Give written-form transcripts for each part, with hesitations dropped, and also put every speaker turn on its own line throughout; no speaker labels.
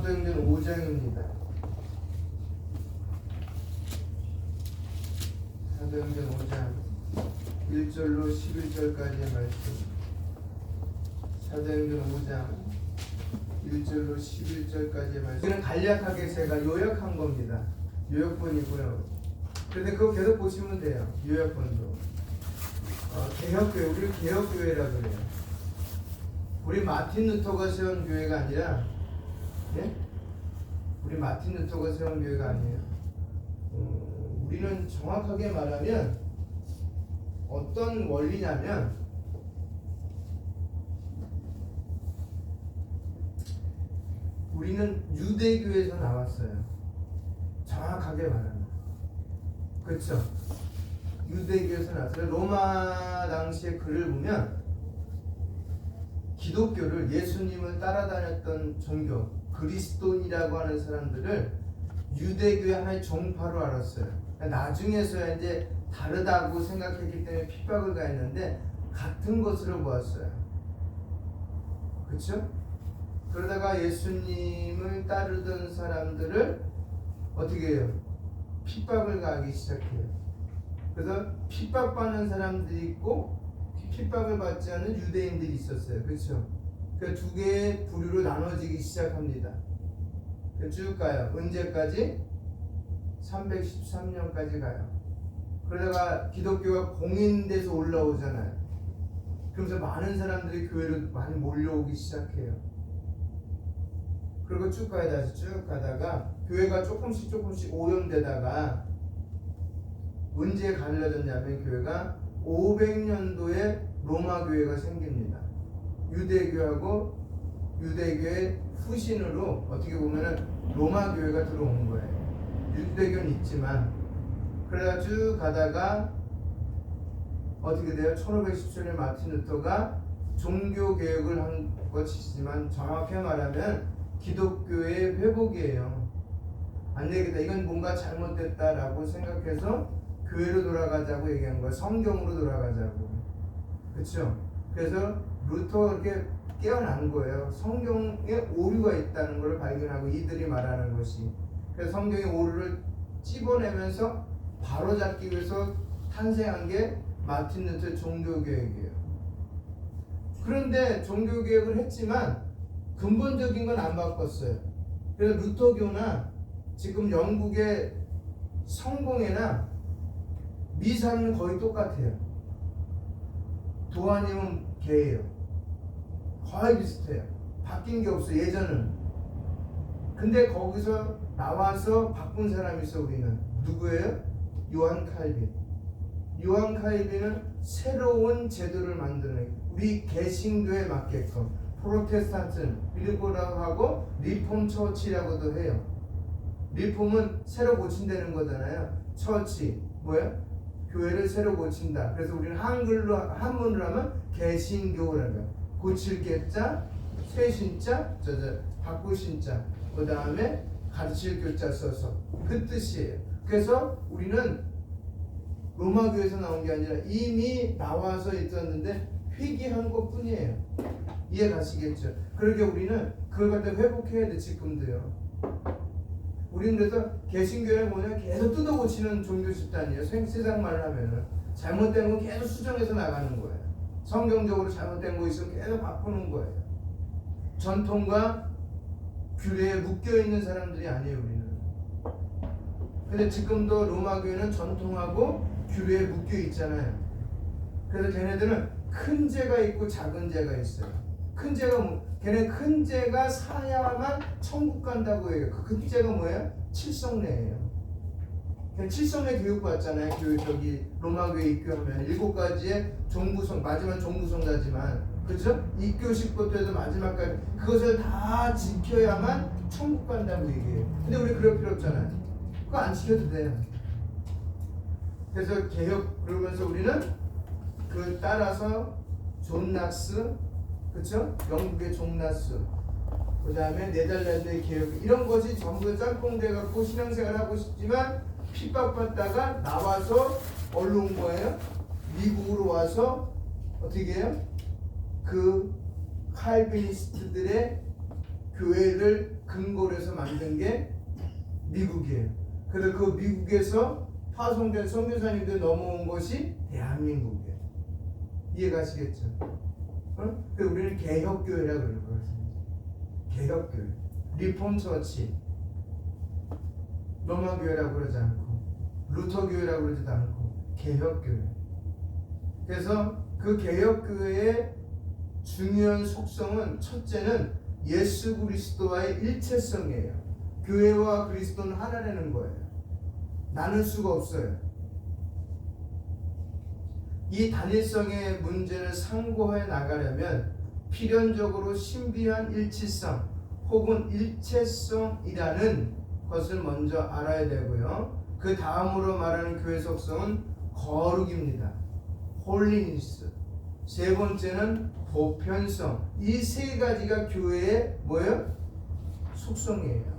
사도행전 5장입니다. 사도행전 5장 1절로 11절까지의 말씀. 사도행전 5장 1절로 11절까지의 말씀. 이거는 간략하게 제가 요약한 겁니다. 요약본이고요. 그런데 그거 계속 보시면 돼요. 요약본도. 개혁교회, 우리를 개혁교회라 그래요. 우리 마틴 루터가 세운 교회가 아니라, 예? 우리 마틴 루터가 세운 교회가 아니에요. 우리는 정확하게 말하면 어떤 원리냐면, 우리는 유대교에서 나왔어요. 정확하게 말하면. 그렇죠? 유대교에서 나왔어요. 로마 당시의 글을 보면 기독교를, 예수님을 따라다녔던 종교, 그리스도인이라고 하는 사람들을 유대교의 하나의 종파로 알았어요. 나중에서야 이제 다르다고 생각했기 때문에 핍박을 가했는데 같은 것으로 보았어요. 그렇죠? 그러다가 예수님을 따르던 사람들을 어떻게 해요? 핍박을 가하기 시작해요. 그래서 핍박받는 사람들이 있고 핍박을 받지 않는 유대인들이 있었어요. 그렇죠? 그 두 개의 부류로 나눠지기 시작합니다. 쭉 가요. 언제까지? 313년까지 가요. 그러다가 기독교가 공인돼서 올라오잖아요. 그러면서 많은 사람들이 교회로 많이 몰려오기 시작해요. 그리고 쭉 가야 다시 쭉 가다가 교회가 조금씩 오염되다가 언제 갈라졌냐면 교회가 500년도에 로마 교회가 생깁니다. 유대교하고 유대교의 후신으로 어떻게 보면은 로마 교회가 들어온 거예요. 유대교는 있지만. 그러다가 쭉 가다가 어떻게 돼요? 1517년에 마틴 루터가 종교 개혁을 한 것이지만 정확히 말하면 기독교의 회복이에요. 안 되겠다. 이건 뭔가 잘못됐다라고 생각해서 교회로 돌아가자고 얘기한 거예요. 성경으로 돌아가자고. 그렇죠? 그래서 루터가 그렇게 깨어난 거예요. 성경에 오류가 있다는 걸 발견하고 이들이 말하는 것이. 그래서 성경의 오류를 찝어내면서 바로잡기 위해서 탄생한 게 마틴 루터의 종교개혁이에요. 그런데 종교개혁을 했지만 근본적인 건 안 바꿨어요. 그래서 루터교나 지금 영국의 성공회나 미사는 거의 똑같아요. 도안이면 개예요. 거의 비슷해요. 바뀐 게 없어요. 예전은. 근데 거기서 나와서 바꾼 사람이 있어. 우리는 누구예요? 요한 칼빈. 요한 칼빈은 새로운 제도를 만드는, 우리 개신교에 맞게끔 프로테스탄트 빌고라고 하고 리폼 처치라고도 해요. 리폼은 새로 고친다는 거잖아요. 처치 뭐야? 교회를 새로 고친다. 그래서 우리는 한문으로 하면 개신교라는 거예요. 고칠 개자, 쇄신자, 바꾸신자, 그 다음에 가르칠 교자 써서 그 뜻이에요. 그래서 우리는 로마 교회에서 나온 게 아니라 이미 나와서 있었는데 회귀한 것 뿐이에요. 이해 가시겠죠? 그러게 우리는 그걸 갖다 회복해야 돼. 지금도요. 우리는 그래서 개신교회는 뭐냐, 계속 뜯어 고치는 종교 집단이에요. 세상 말을 하면은 잘못된 건 계속 수정해서 나가는 거예요. 성경적으로 잘못된 거 있으면 계속 바꾸는 거예요. 전통과 규례에 묶여 있는 사람들이 아니에요. 우리는. 근데 지금도 로마 교회는 전통하고 규례에 묶여 있잖아요. 그래서 걔네들은 큰 죄가 있고 작은 죄가 있어요. 큰 죄가 걔네 큰 죄가 사야만 천국 간다고 해요. 그 큰 죄가 뭐예요? 칠성례예요. 칠성례 교육 받잖아요. 저기 로마 교회 입교하면 7가지의 종부성, 마지막 종부성자지만, 그죠? 입교식부터 해서 마지막까지 그것을 다 지켜야만 천국 간다고 얘기해요. 근데 우리 그럴 필요 없잖아요. 그거 안 지켜도 돼요. 그래서 개혁, 그러면서 우리는 그 따라서 존 낙스, 그쵸? 영국의 존 낙스, 그 다음에 네덜란드의 개혁, 이런 것이 전부 짬뽕돼갖고 신앙생활을 하고 싶지만 핍박받다가 나와서 어디로 온 거예요? 미국으로 와서 어떻게 해요? 그 칼비니스트들의 교회를 근거로 해서 만든 게 미국이에요. 그래서 그 미국에서 파송된 선교사님들 넘어온 것이 대한민국이에요. 이해가시겠죠? 그래서 우리는 개혁교회라고 그러는 개혁교회, 리폼처치, 로마교회라고 그러지 않고 루터교회라고 그러지도 않고 개혁교회. 그래서 그 개혁교회의 중요한 속성은 첫째는 예수 그리스도와의 일체성이에요. 교회와 그리스도는 하나라는 거예요. 나눌 수가 없어요. 이 단일성의 문제를 상고해 나가려면 필연적으로 신비한 일치성 혹은 일체성이라는 것을 먼저 알아야 되고요. 그 다음으로 말하는 교회 속성은 거룩입니다. 홀리니스. 세 번째는 보편성. 이 세 가지가 교회의 뭐예요? 속성이에요.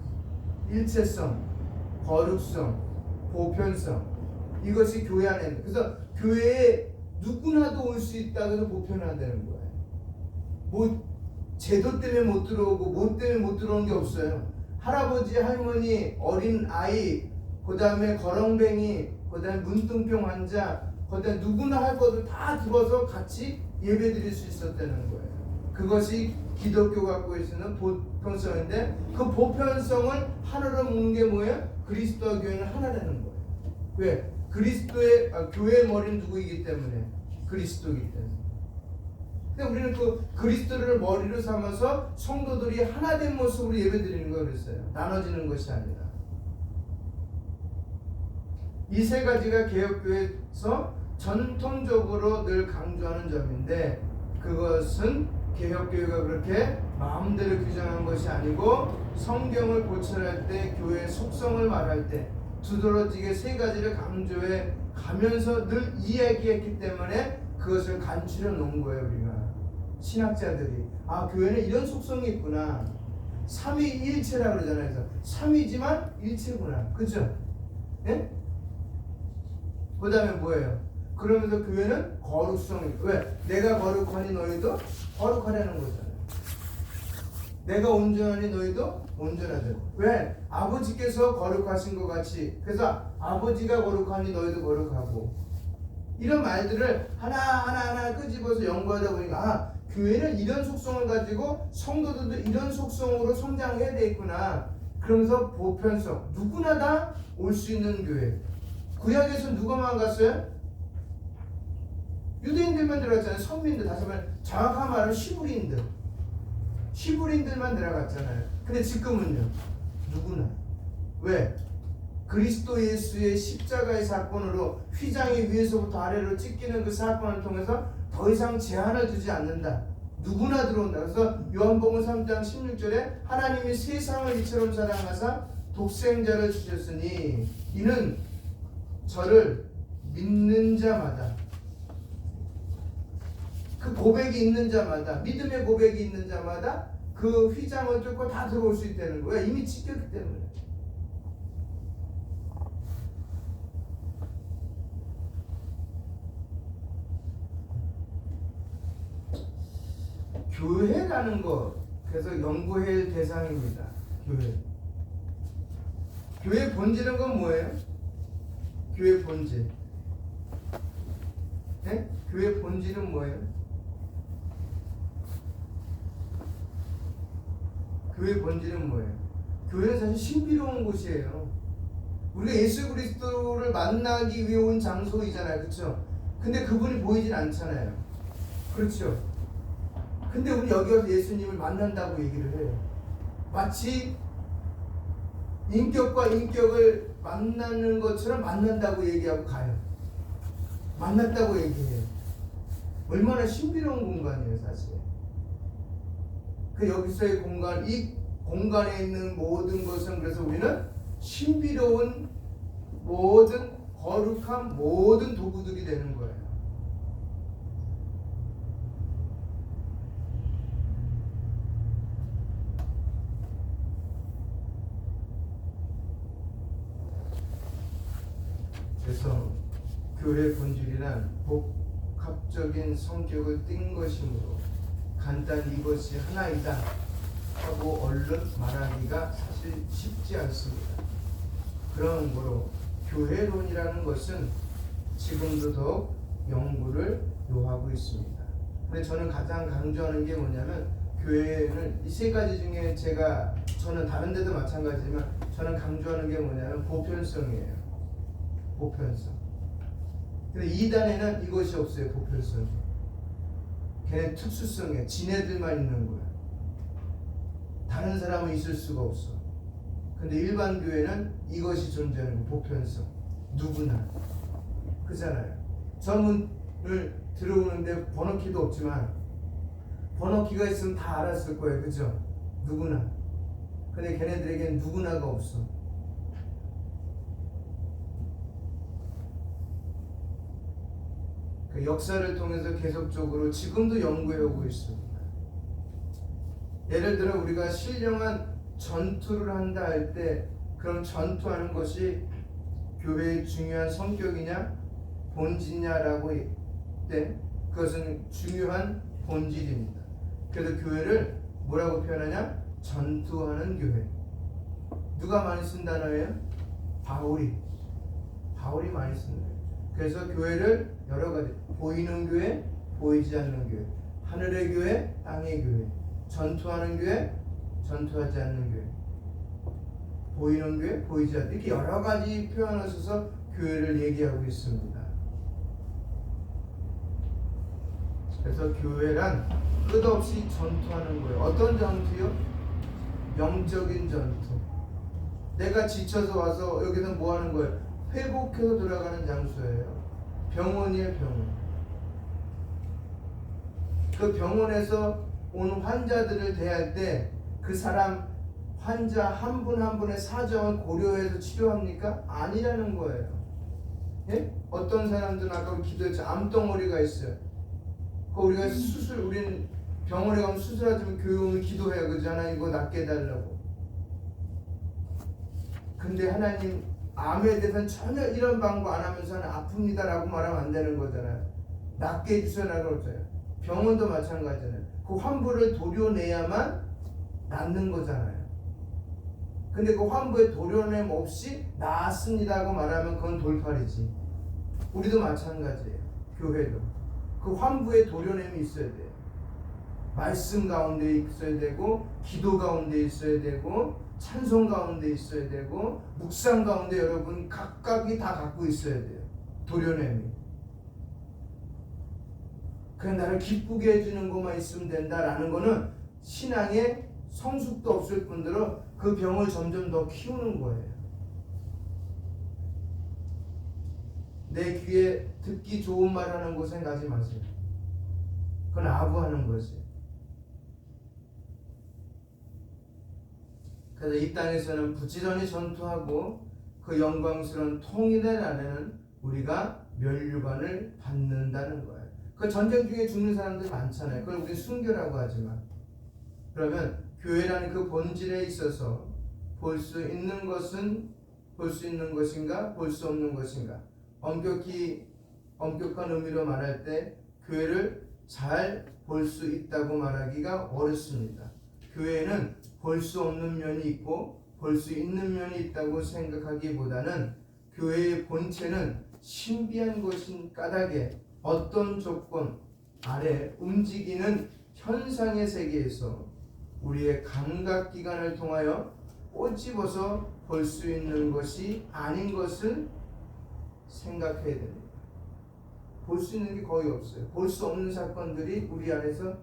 일체성, 거룩성, 보편성. 이것이 교회 안에 있는. 그래서 교회에 누구나도 올 수 있다고 해서 보편화되는 거예요. 뭐 제도 때문에 못 들어오고 뭐 때문에 못 들어오는 게 없어요. 할아버지, 할머니, 어린 아이, 그 다음에 거렁뱅이, 그 다음에 문둥병 환자, 그 다음에 누구나 할 것도 다 들어서 같이 예배 드릴 수 있었다는 거예요. 그것이 기독교가 갖고 있는 보편성인데 그 보편성을 하나로 묶는 게 뭐예요? 그리스도와 교회는 하나라는 거예요. 왜? 그리스도의 교회의 머리는 누구이기 때문에? 그리스도이기 때문에. 근데 우리는 그 그리스도를 머리로 삼아서 성도들이 하나된 모습으로 예배드리는 거 그랬어요. 나눠지는 것이 아니라. 이 세 가지가 개혁교회에서 전통적으로 늘 강조하는 점인데 그것은 개혁교회가 그렇게 마음대로 규정한 것이 아니고 성경을 고찰할 때 교회의 속성을 말할 때 두드러지게 세 가지를 강조해 가면서 늘 이야기했기 때문에 그것을 간추려 놓은 거예요. 우리가 신학자들이 교회는 이런 속성이 있구나. 삼위일체라고 그러잖아요. 그래서 삼위지만 일체구나. 그렇죠? 예? 그 다음에 뭐예요? 그러면서 교회는 거룩성이. 왜? 내가 거룩하니 너희도 거룩하라는 거잖아요. 내가 온전하니 너희도 온전하다. 왜? 아버지께서 거룩하신 것 같이. 그래서 아버지가 거룩하니 너희도 거룩하고. 이런 말들을 하나하나 끄집어서 연구하다 보니까 교회는 이런 속성을 가지고 성도들도 이런 속성으로 성장해야 되겠구나. 그러면서 보편성. 누구나 다 올 수 있는 교회. 구약에서 누가만 갔어요? 유대인들만 들어갔잖아요. 선민들. 다시 말해 정확한 말은 시부린들만 들어갔잖아요. 근데 지금은요 누구나. 왜? 그리스도 예수의 십자가의 사건으로 휘장이 위에서부터 아래로 찢기는 그 사건을 통해서 더 이상 제한을 두지 않는다. 누구나 들어온다. 그래서 요한복음 3장 16절에 하나님이 세상을 이처럼 사랑하사 독생자를 주셨으니 이는 저를 믿는 자마다, 그 고백이 있는 자마다, 믿음의 고백이 있는 자마다 그 휘장을 뚫고 다 들어올 수 있다는 거야. 이미 찢겼기 때문에. 교회라는 것, 그래서 연구할 대상입니다. 교회 본질은 건 뭐예요? 교회 본질. 네? 교회 본질은 뭐예요? 교회 본질은 뭐예요? 교회는 사실 신비로운 곳이에요. 우리가 예수 그리스도를 만나기 위해 온 장소이잖아요. 그렇죠? 근데 그분이 보이진 않잖아요. 그렇죠? 근데 우리 여기 와서 예수님을 만난다고 얘기를 해요. 마치 인격과 인격을 만나는 것처럼 만난다고 얘기하고 가요. 만났다고 얘기해요. 얼마나 신비로운 공간이에요, 사실. 그 여기서의 공간, 이 공간에 있는 모든 것은 그래서 우리는 신비로운 모든 거룩한 모든 도구들이 되는 거예요. 그래서 교회 본질이란 복합적인 성격을 띈 것이므로 간단히 이것이 하나이다. 하고 얼른 말하기가 사실 쉽지 않습니다. 그러므로 교회론이라는 것은 지금도 더욱 연구를 요하고 있습니다. 근데 저는 가장 강조하는 게 뭐냐면 교회는 이 세 가지 중에 저는 다른 데도 마찬가지지만 저는 강조하는 게 뭐냐면 보편성이에요. 보편성. 근데 이단에는 이것이 없어요. 보편성이. 걔네 특수성이에요. 지네들만 있는 거야. 다른 사람은 있을 수가 없어. 근데 일반 교회는 이것이 존재하는 거, 보편성. 누구나. 그잖아요. 저 문을 들어오는데 번호키도 없지만 번호키가 있으면 다 알았을 거예요. 그죠? 누구나. 근데 걔네들에겐 누구나가 없어. 그 역사를 통해서 계속적으로 지금도 연구해 오고 있습니다. 예를 들어 우리가 신령한 전투를 한다 할 때 그럼 전투하는 것이 교회의 중요한 성격이냐 본질이냐라고 할 때 그것은 중요한 본질입니다. 그래서 교회를 뭐라고 표현하냐? 전투하는 교회. 누가 많이 쓴 단어예요? 바울이 많이 쓴 거예요. 그래서 교회를 여러 가지 보이는 교회, 보이지 않는 교회, 하늘의 교회, 땅의 교회, 전투하는 교회, 전투하지 않는 교회, 보이는 교회, 보이지 않는 이렇게 여러 가지 표현을 써서 교회를 얘기하고 있습니다. 그래서 교회란 끝없이 전투하는 거예요. 어떤 전투요? 영적인 전투. 내가 지쳐서 와서 여기서 뭐 하는 거예요? 회복해서 돌아가는 장소예요. 병원이에요, 병원. 그 병원에서 온 환자들을 대할 때 그 사람 환자 한 분 한 분의 사정을 고려해서 치료합니까? 아니라는 거예요. 예? 어떤 사람들은 아까 기도했죠. 암덩어리가 있어요. 우리가 우리는 병원에 가면 수술하자면 교육을 기도해요. 그죠? 하나님 이거 낫게 해달라고. 근데 하나님 암에 대해서는 전혀 이런 방법 안 하면서는 아픕니다 라고 말하면 안 되는 거잖아요. 낫게 해주셔라고 그러잖아요. 병원도 마찬가지잖아요. 그 환부를 도려내야만 낫는 거잖아요. 근데 그 환부의 도려냄 없이 나았습니다 하고 말하면 그건 돌팔이지. 우리도 마찬가지예요. 교회도. 그 환부의 도려냄이 있어야 돼요. 말씀 가운데 있어야 되고 기도 가운데 있어야 되고 찬송 가운데 있어야 되고 묵상 가운데 여러분 각각이 다 갖고 있어야 돼요. 도려냄이. 그냥 나를 기쁘게 해주는 것만 있으면 된다라는 거는 신앙에 성숙도 없을 뿐더러 그 병을 점점 더 키우는 거예요. 내 귀에 듣기 좋은 말 하는 곳에 가지 마세요. 그건 아부하는 거지. 그래서 이 땅에서는 부지런히 전투하고 그 영광스러운 통일의 날에는 우리가 면류관을 받는다는 거예요. 그 전쟁 중에 죽는 사람들 많잖아요. 그걸 우리 순교라고 하지만 그러면 교회라는 그 본질에 있어서 볼 수 있는 것은 볼 수 있는 것인가 볼 수 없는 것인가 엄격한 의미로 말할 때 교회를 잘 볼 수 있다고 말하기가 어렵습니다. 교회는 볼 수 없는 면이 있고 볼 수 있는 면이 있다고 생각하기보다는 교회의 본체는 신비한 것인 까닭에 어떤 조건 아래 움직이는 현상의 세계에서 우리의 감각기관을 통하여 꼬집어서 볼 수 있는 것이 아닌 것을 생각해야 됩니다. 볼 수 있는 게 거의 없어요. 볼 수 없는 사건들이 우리 안에서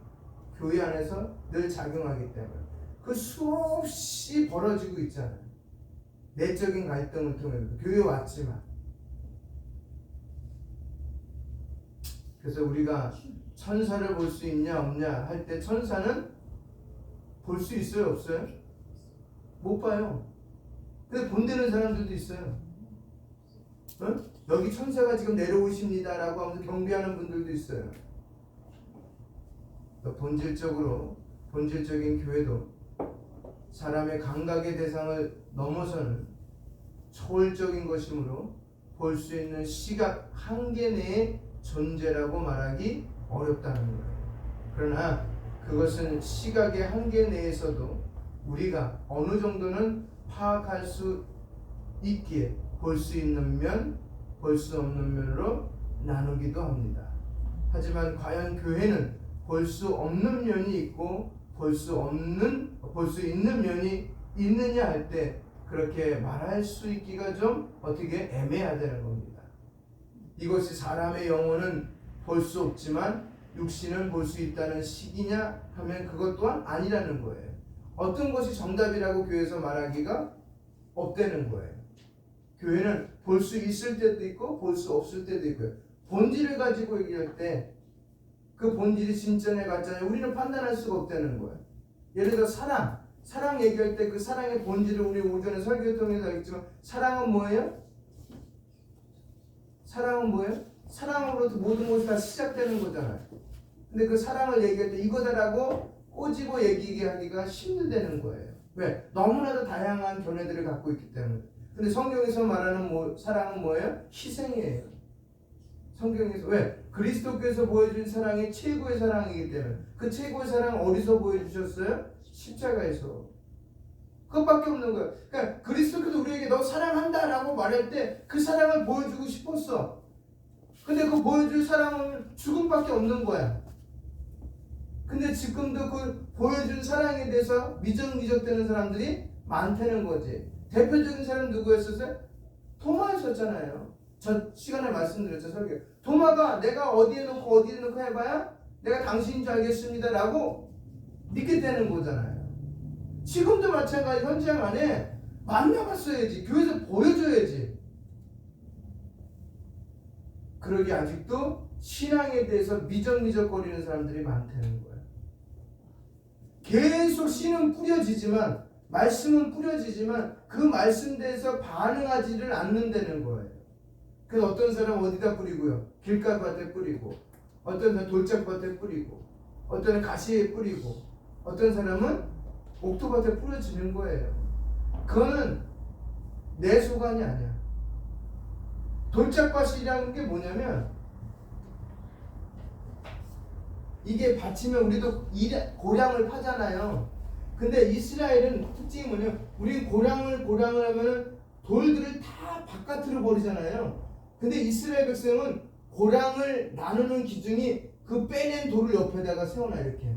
교회 안에서 늘 작용하기 때문에 그 수없이 벌어지고 있잖아요. 내적인 갈등을 통해서 교회 왔지만 그래서 우리가 천사를 볼 수 있냐 없냐 할 때 천사는 볼 수 있어요 없어요? 못 봐요. 근데 본되는 사람들도 있어요. 어? 여기 천사가 지금 내려오십니다 라고 하면서 경배하는 분들도 있어요. 본질적인 교회도 사람의 감각의 대상을 넘어서는 초월적인 것이므로 볼 수 있는 시각 한계 내의 존재라고 말하기 어렵다는 거예요. 그러나 그것은 시각의 한계 내에서도 우리가 어느 정도는 파악할 수 있기에 볼 수 있는 면, 볼 수 없는 면으로 나누기도 합니다. 하지만 과연 교회는 볼 수 없는 면이 있고 볼 수 있는 면이 있느냐 할 때 그렇게 말할 수 있기가 좀 어떻게 애매하다는 겁니다. 이것이 사람의 영혼은 볼 수 없지만 육신은 볼 수 있다는 식이냐 하면 그것 또한 아니라는 거예요. 어떤 것이 정답이라고 교회에서 말하기가 없다는 거예요. 교회는 볼 수 있을 때도 있고 볼 수 없을 때도 있고요. 본질을 가지고 얘기할 때 그 본질이 진짜냐 가짜냐 우리는 판단할 수가 없다는 거예요. 예를 들어 사랑 얘기할 때 그 사랑의 본질을 우리 오전에 설교를 통해서 알겠지만 사랑은 뭐예요? 사랑으로부터 모든 것이 다 시작되는 거잖아요. 근데 그 사랑을 얘기할 때 이거다라고 꼬집어 얘기하기가 힘들다는 거예요. 왜? 너무나도 다양한 견해들을 갖고 있기 때문에. 근데 성경에서 말하는 사랑은 뭐예요? 희생이에요. 성경에서 왜? 그리스도께서 보여준 사랑이 최고의 사랑이기 때문에. 그 최고의 사랑을 어디서 보여주셨어요? 십자가에서. 그것밖에 없는 거예요. 그러니까 그리스도께서 우리에게 너 사랑한다라고 말할 때 그 사랑을 보여주고 싶었어. 근데 그 보여줄 사랑은 죽음밖에 없는 거야. 근데 지금도 그 보여준 사랑에 대해서 미적미적되는 사람들이 많다는 거지. 대표적인 사람 누구였었어요? 토마였었잖아요. 저 시간에 말씀드렸죠, 설교. 토마가 내가 어디에 놓고 해봐야 내가 당신인 줄 알겠습니다 라고 믿게 되는 거잖아요. 지금도 마찬가지. 현장 안에 만나봤어야지. 교회에서 보여줘야지. 그러기 아직도 신앙에 대해서 미적미적거리는 사람들이 많다는 거예요. 계속 씨는 뿌려지지만 말씀은 뿌려지지만 그 말씀 대해서 반응하지를 않는다는 거예요. 그래서 어떤 사람은 어디다 뿌리고요? 길가밭에 뿌리고, 어떤 사람은 돌짝밭에 뿌리고, 어떤 사람은 가시에 뿌리고, 어떤 사람은 옥토밭에 뿌려지는 거예요. 그거는 내 소관이 아니야. 돌짝밭이라는 게 뭐냐면 이게 밭이면 우리도 고량을 파잖아요. 근데 이스라엘은 특징이 뭐냐면 우린 고량을 하면은 돌들을 다 바깥으로 버리잖아요. 근데 이스라엘 백성은 고량을 나누는 기준이 그 빼낸 돌을 옆에다가 세워놔 이렇게.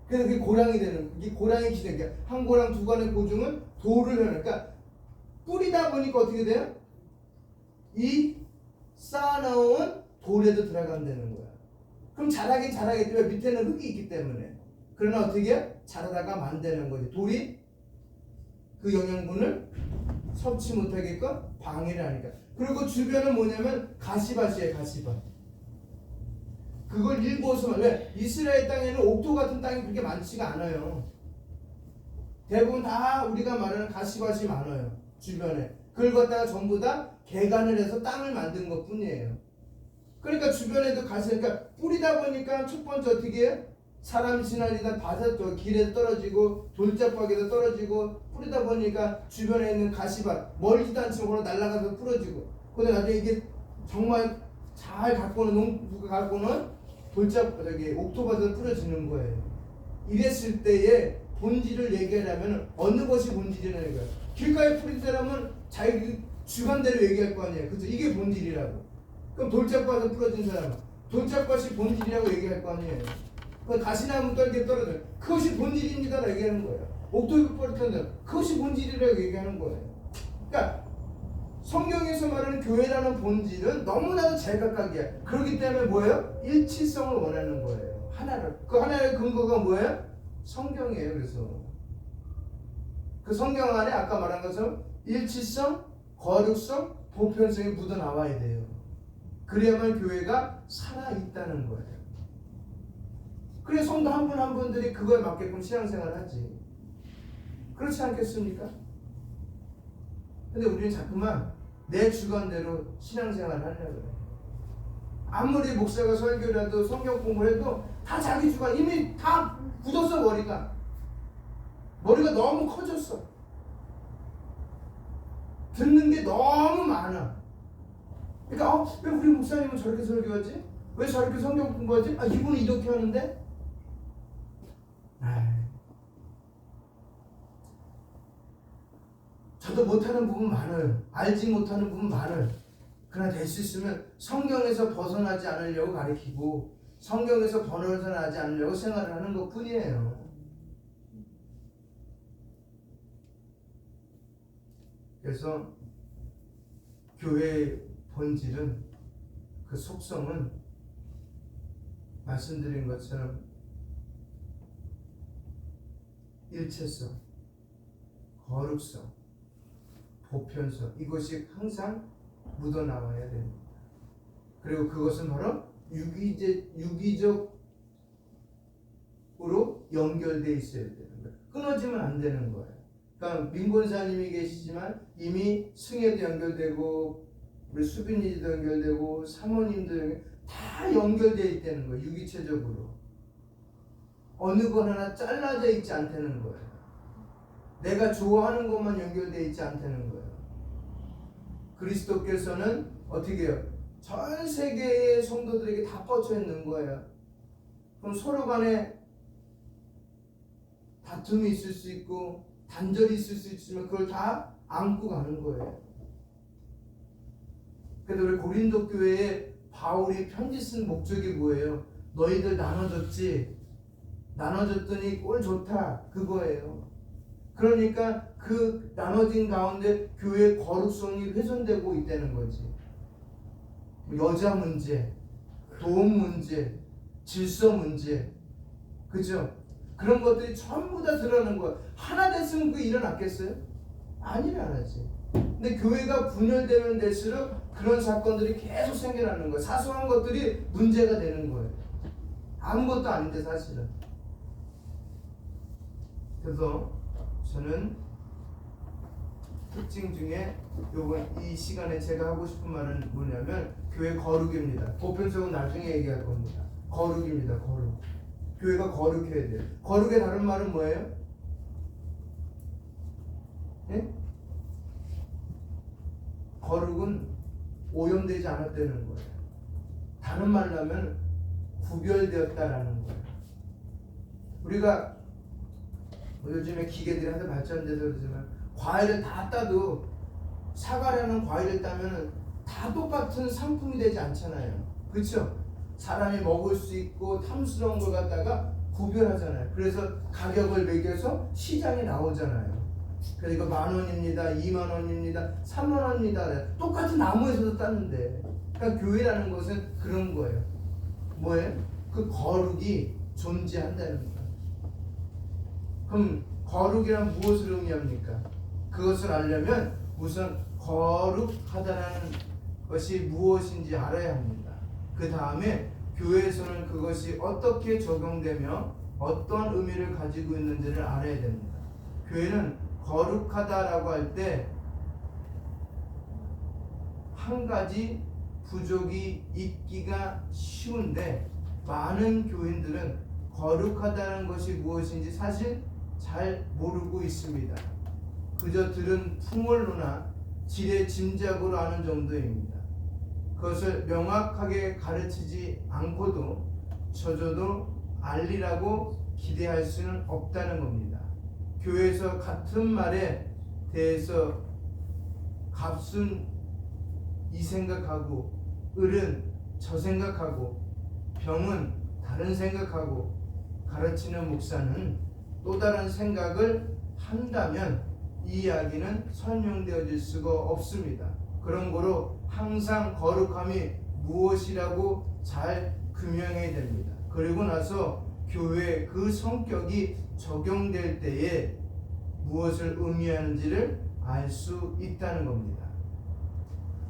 그래서 그게 고량이 되는, 이게 고량의 기준. 그러니까 한 고량 두 고량의 고중은 돌을 해놔. 그러니까 뿌리다 보니까 어떻게 돼요? 이 쌓아놓은 돌에도 들어간다는 거야. 그럼 자라겠지만 밑에는 흙이 있기 때문에. 그러나 어떻게 해요? 자라다가 만드는 거지. 돌이 그 영양분을 섭취 못하게끔 방해를 하니까. 그리고 주변은 뭐냐면 가시밭이에요. 가시밭. 그걸 일궈서만. 왜? 이스라엘 땅에는 옥토 같은 땅이 그렇게 많지가 않아요. 대부분 다 우리가 말하는 가시밭이 많아요. 주변에. 그걸 갖다가 전부 다 개간을 해서 땅을 만든 것 뿐이에요. 그러니까 주변에도 그러니까 뿌리다 보니까 첫 번째 어떻게 해요? 사람 지나리다 밭에 길에서 떨어지고 돌짝박에도 떨어지고 뿌리다 보니까 주변에 있는 가시밭 멀지도 않지만 날아가서 부러지고 근데 나중에 이게 정말 잘 가꾸는 농부가 가꾸는 옥토밭에서 부러지는 거예요. 이랬을 때의 본질을 얘기하려면 어느 것이 본질이라는 거예요. 길가에 뿌린 사람은 자기 주관대로 얘기할 거 아니에요. 그죠? 이게 본질이라고. 그럼 돌짝밭에 부러진 사람은 돌짝밭이 본질이라고 얘기할 거 아니에요. 가시나무 떨기에 떨어져요. 그것이 본질입니다라고 얘기하는 거예요. 옥토밭에 부러진 사람 그것이 본질이라고 얘기하는 거예요. 그러니까 성경에서 말하는 교회라는 본질은 너무나도 제각각이야. 그렇기 때문에 뭐예요? 일치성을 원하는 거예요. 하나를. 그 하나의 근거가 뭐예요? 성경이에요. 그래서 그 성경 안에 아까 말한 것처럼 일치성, 거룩성, 보편성이 묻어 나와야 돼요. 그래야만 교회가 살아있다는 거예요. 그래서 성도 한 분 한 분들이 그거에 맞게끔 신앙생활을 하지. 그렇지 않겠습니까? 근데 우리는 자꾸만 내 주관대로 신앙생활을 하려고 그래. 아무리 목사가 설교라도 성경 공부를 해도 다 자기 주관, 이미 다 굳었어. 머리가 너무 커졌어. 듣는 게 너무 많아. 그러니까 왜 우리 목사님은 저렇게 설교하지? 왜 저렇게 성경 공부하지? 이분은 이렇게 하는데? 저도 못하는 부분 많아요. 알지 못하는 부분 많아요. 그러나 될 수 있으면 성경에서 벗어나지 않으려고 가르치고 성경에서 벗어나지 않으려고 생활을 하는 것 뿐이에요. 그래서 교회의 본질은, 그 속성은 말씀드린 것처럼 일체성, 거룩성, 보편성, 이것이 항상 묻어나와야 됩니다. 그리고 그것은 바로 유기적으로 연결되어 있어야 되는 거예요. 끊어지면 안 되는 거예요. 그러니까 민권사님이 계시지만 이미 승혜도 연결되고 우리 수빈이도 연결되고 사모님도 다 연결되어 있다는 거예요. 유기체적으로. 어느 것 하나 잘라져 있지 않다는 거예요. 내가 좋아하는 것만 연결되어 있지 않다는 거예요. 그리스도께서는 어떻게 해요? 전 세계의 성도들에게 다 뻗쳐 있는 거예요. 그럼 서로 간에 다툼이 있을 수 있고 단절이 있을 수 있지만 그걸 다 안고 가는 거예요. 그래서 우리 고린도 교회에 바울이 편지 쓴 목적이 뭐예요? 너희들 나눠줬지? 나눠줬더니 꼴 좋다, 그거예요. 그러니까 그 나눠진 가운데 교회의 거룩성이 훼손되고 있다는 거지. 여자 문제, 돈 문제, 질서 문제, 그죠? 그런 것들이 전부 다 드러나는 거야. 하나 됐으면 그게 일어났겠어요? 안 일어나지. 근데 교회가 분열되면 될수록 그런 사건들이 계속 생겨나는 거예요. 사소한 것들이 문제가 되는 거예요. 아무것도 아닌데 사실은. 그래서 저는 특징 중에 요번 이 시간에 제가 하고 싶은 말은 뭐냐면 교회 거룩입니다. 보편성은 나중에 얘기할 겁니다. 거룩입니다. 거룩. 교회가 거룩해야 돼요. 거룩의 다른 말은 뭐예요? 예? 거룩은 오염되지 않았다는 거예요. 다른 말로 하면 구별되었다라는 거예요. 우리가 요즘에 기계들이 하도 발전돼서 그러지만 과일을 다 따도 사과라는 과일을 따면 다 똑같은 상품이 되지 않잖아요. 그렇죠? 사람이 먹을 수 있고 탐스러운 걸 갖다가 구별하잖아요. 그래서 가격을 매겨서 시장에 나오잖아요. 그래서 이거 10,000원입니다, 20,000원입니다, 30,000원입니다. 똑같은 나무에서도 땄는데. 그러니까 교회라는 것은 그런 거예요. 뭐예요? 그 거룩이 존재한다는 거예요. 그럼 거룩이란 무엇을 의미합니까? 그것을 알려면 우선 거룩하다는 것이 무엇인지 알아야 합니다. 그 다음에 교회에서는 그것이 어떻게 적용되며 어떤 의미를 가지고 있는지를 알아야 됩니다. 교회는 거룩하다라고 할 때 한 가지 부족이 있기가 쉬운데 많은 교인들은 거룩하다는 것이 무엇인지 사실 잘 모르고 있습니다. 그저 들은 풍월로나 지레 짐작으로 아는 정도입니다. 그것을 명확하게 가르치지 않고도 저조도 알리라고 기대할 수는 없다는 겁니다. 교회에서 같은 말에 대해서 값은 이 생각하고 을은 저 생각하고 병은 다른 생각하고 가르치는 목사는 또 다른 생각을 한다면 이 이야기는 설명되어질 수가 없습니다. 그런 거로 항상 거룩함이 무엇이라고 잘 규명해야 됩니다. 그리고 나서 교회의 그 성격이 적용될 때에 무엇을 의미하는지를 알 수 있다는 겁니다.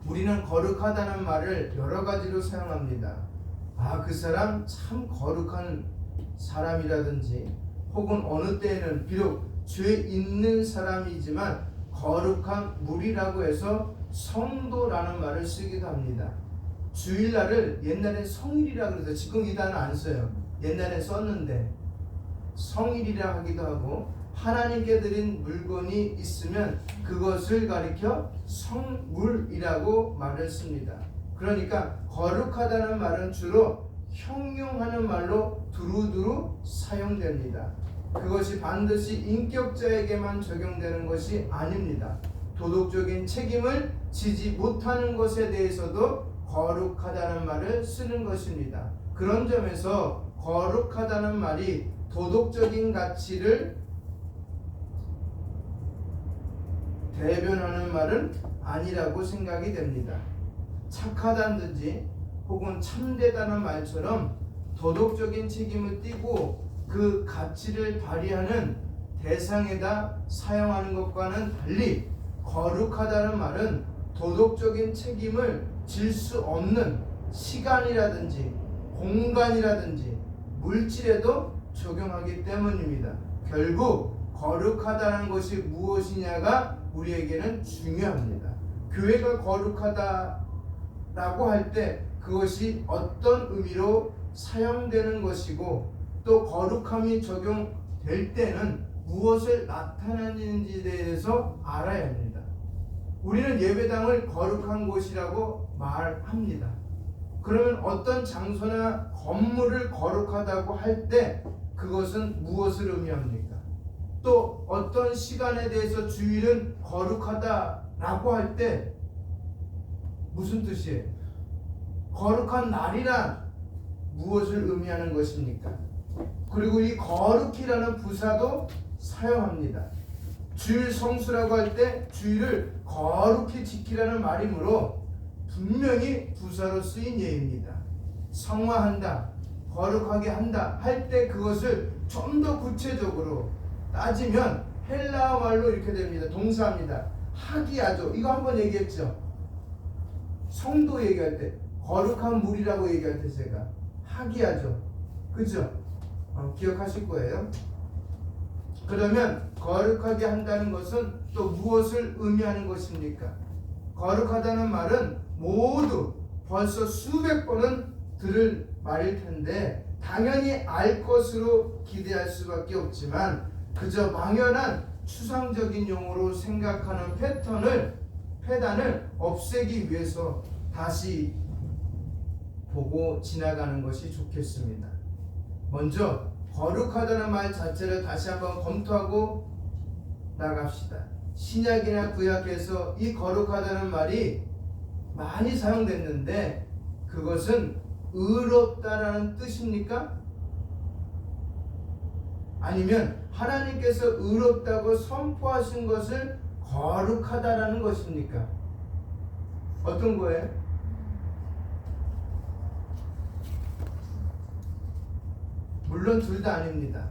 우리는 거룩하다는 말을 여러 가지로 사용합니다. 그 사람 참 거룩한 사람이라든지 혹은 어느 때에는 비록 죄 있는 사람이지만 거룩한 무리라고 해서 성도라는 말을 쓰기도 합니다. 주일날을 옛날엔 성일이라고 해서 지금 이 단어 안 써요. 옛날엔 썼는데 성일이라 하기도 하고 하나님께 드린 물건이 있으면 그것을 가리켜 성물이라고 말을 씁니다. 그러니까 거룩하다는 말은 주로 형용하는 말로 두루두루 사용됩니다. 그것이 반드시 인격자에게만 적용되는 것이 아닙니다. 도덕적인 책임을 지지 못하는 것에 대해서도 거룩하다는 말을 쓰는 것입니다. 그런 점에서 거룩하다는 말이 도덕적인 가치를 대변하는 말은 아니라고 생각이 됩니다. 착하다든지 혹은 참되다는 말처럼 도덕적인 책임을 띠고 그 가치를 발휘하는 대상에다 사용하는 것과는 달리 거룩하다는 말은 도덕적인 책임을 질 수 없는 시간이라든지 공간이라든지 물질에도 적용하기 때문입니다. 결국 거룩하다는 것이 무엇이냐가 우리에게는 중요합니다. 교회가 거룩하다라고 할 때 그것이 어떤 의미로 사용되는 것이고 또 거룩함이 적용될 때는 무엇을 나타내는지에 대해서 알아야 합니다. 우리는 예배당을 거룩한 곳이라고 말합니다. 그러면 어떤 장소나 건물을 거룩하다고 할 때 그것은 무엇을 의미합니까? 또 어떤 시간에 대해서 주일은 거룩하다라고 할 때 무슨 뜻이에요? 거룩한 날이란 무엇을 의미하는 것입니까? 그리고 이 거룩이라는 부사도 사용합니다. 주일 성수라고 할 때 주일을 거룩히 지키라는 말이므로 분명히 부사로 쓰인 예입니다. 성화한다, 거룩하게 한다 할 때 그것을 좀 더 구체적으로 따지면 헬라어 말로 이렇게 됩니다. 동사입니다. 하기야죠. 이거 한번 얘기했죠. 성도 얘기할 때 거룩한 물이라고 얘기할 때 제가 하기야죠. 그죠? 기억하실 거예요. 그러면 거룩하게 한다는 것은 또 무엇을 의미하는 것입니까? 거룩하다는 말은 모두 벌써 수백 번은 들을 말일 텐데 당연히 알 것으로 기대할 수밖에 없지만 그저 막연한 추상적인 용어로 생각하는 패단을 없애기 위해서 다시 보고 지나가는 것이 좋겠습니다. 먼저 거룩하다는 말 자체를 다시 한번 검토하고 나갑시다. 신약이나 구약에서 이 거룩하다는 말이 많이 사용됐는데 그것은 의롭다라는 뜻입니까? 아니면 하나님께서 의롭다고 선포하신 것을 거룩하다라는 것입니까? 어떤 거예요? 물론 둘 다 아닙니다.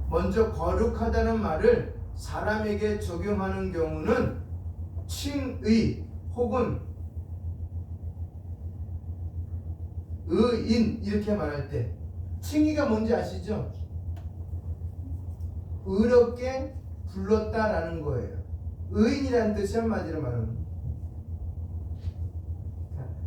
먼저 거룩하다는 말을 사람에게 적용하는 경우는 칭의 혹은 의인 이렇게 말할 때 칭의가 뭔지 아시죠? 의롭게 불렀다라는 거예요. 의인이라는 뜻이 한마디로 말하면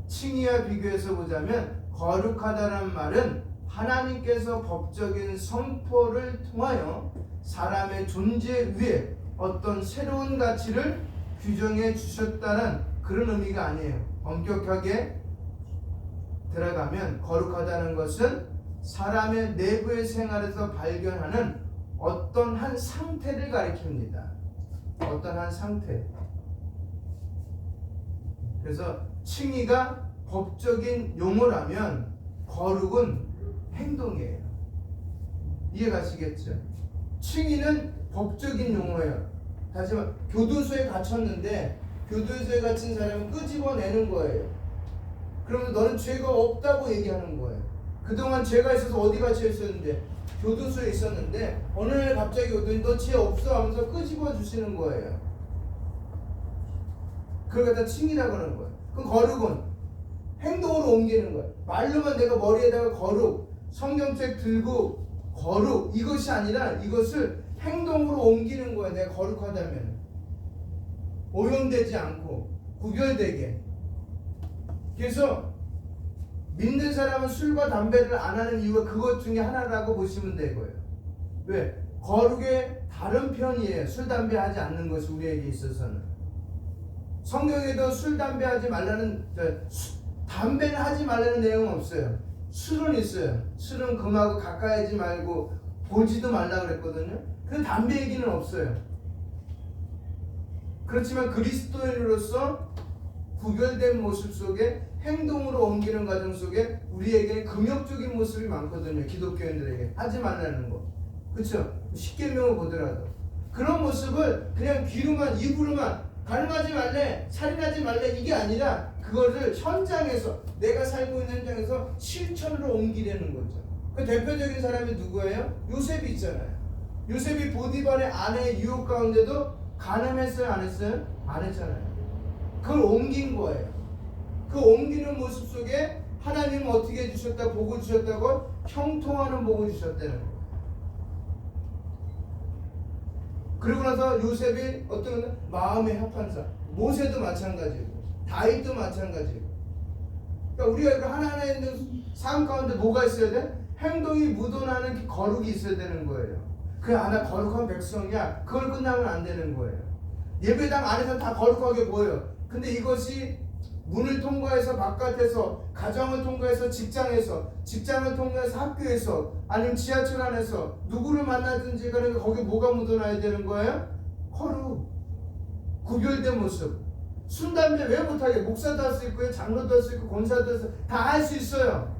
칭의와 비교해서 보자면 거룩하다는 말은 하나님께서 법적인 선포를 통하여 사람의 존재 위에 어떤 새로운 가치를 규정해 주셨다는 그런 의미가 아니에요. 엄격하게 들어가면 거룩하다는 것은 사람의 내부의 생활에서 발견하는 어떤 한 상태를 가리킵니다. 어떤 한 상태. 그래서 칭의가 법적인 용어라면 거룩은 행동이에요. 이해가시겠죠? 칭의는 법적인 용어예요. 다시 말해 교도소에 갇혔는데 교도소에 갇힌 사람은 끄집어내는 거예요. 그러면 너는 죄가 없다고 얘기하는 거예요. 그동안 죄가 있어서 어디 갇혀 있었는데 교도소에 있었는데 어느 날 갑자기 오더니 너 죄 없어 하면서 끄집어 주시는 거예요. 그걸 갖다 칭의라고 하는 거예요. 그 거룩은 행동으로 옮기는 거예요. 말로만 내가 머리에다가 거룩, 성경책 들고 거룩 이것이 아니라 이것을 행동으로 옮기는 거예요. 내가 거룩하다면 오염되지 않고 구별되게. 그래서 믿는 사람은 술과 담배를 안 하는 이유가 그것 중에 하나라고 보시면 되고요. 왜? 거룩의 다른 편이에요. 술, 담배 하지 않는 것이 우리에게 있어서는. 성경에도 술, 담배 하지 말라는 담배는 하지 말라는 내용은 없어요. 술은 있어요. 술은 금하고 가까이 하지 말고 보지도 말라 그랬거든요. 근데 담배 얘기는 없어요. 그렇지만 그리스도인으로서 구별된 모습 속에 행동으로 옮기는 과정 속에 우리에게 금욕적인 모습이 많거든요. 기독교인들에게 하지 말라는 거. 그렇죠? 십계명을 보더라도 그런 모습을 그냥 귀로만 입으로만 가늠하지 말래, 살인하지 말래 이게 아니라 그거를 현장에서 내가 살고 있는 현장에서 실천으로 옮기려는 거죠. 그 대표적인 사람이 누구예요? 요셉이 있잖아요. 요셉이 보디발의 아내의 유혹 가운데도 가늠했어요? 안 했어요? 안 했잖아요. 그걸 옮긴 거예요. 그 옮기는 모습 속에 하나님은 어떻게 해주셨다, 복을 주셨다고 형통하는 복을 주셨다는 거예요. 그리고 나서 요셉이 어떤 마음의 합한사, 모세도 마찬가지고 다윗도 마찬가지고. 그러니까 우리가 하나하나 있는 삶 가운데 뭐가 있어야 돼? 행동이 묻어나는 거룩이 있어야 되는 거예요. 그 안에 거룩한 백성이야. 그걸 끝나면 안 되는 거예요. 예배당 안에서 다 거룩하게 보여요. 근데 이것이 문을 통과해서 바깥에서, 가정을 통과해서 직장에서, 직장을 통과해서 학교에서, 아니면 지하철 안에서 누구를 만나든지 간에 거기 뭐가 묻어나야 되는 거예요? 거룩, 구별된 모습. 술, 담배 왜 못하게? 목사도 할 수 있고요, 장로도 할 수 있고, 권사도 할 수 있고, 다 할 수 있어요.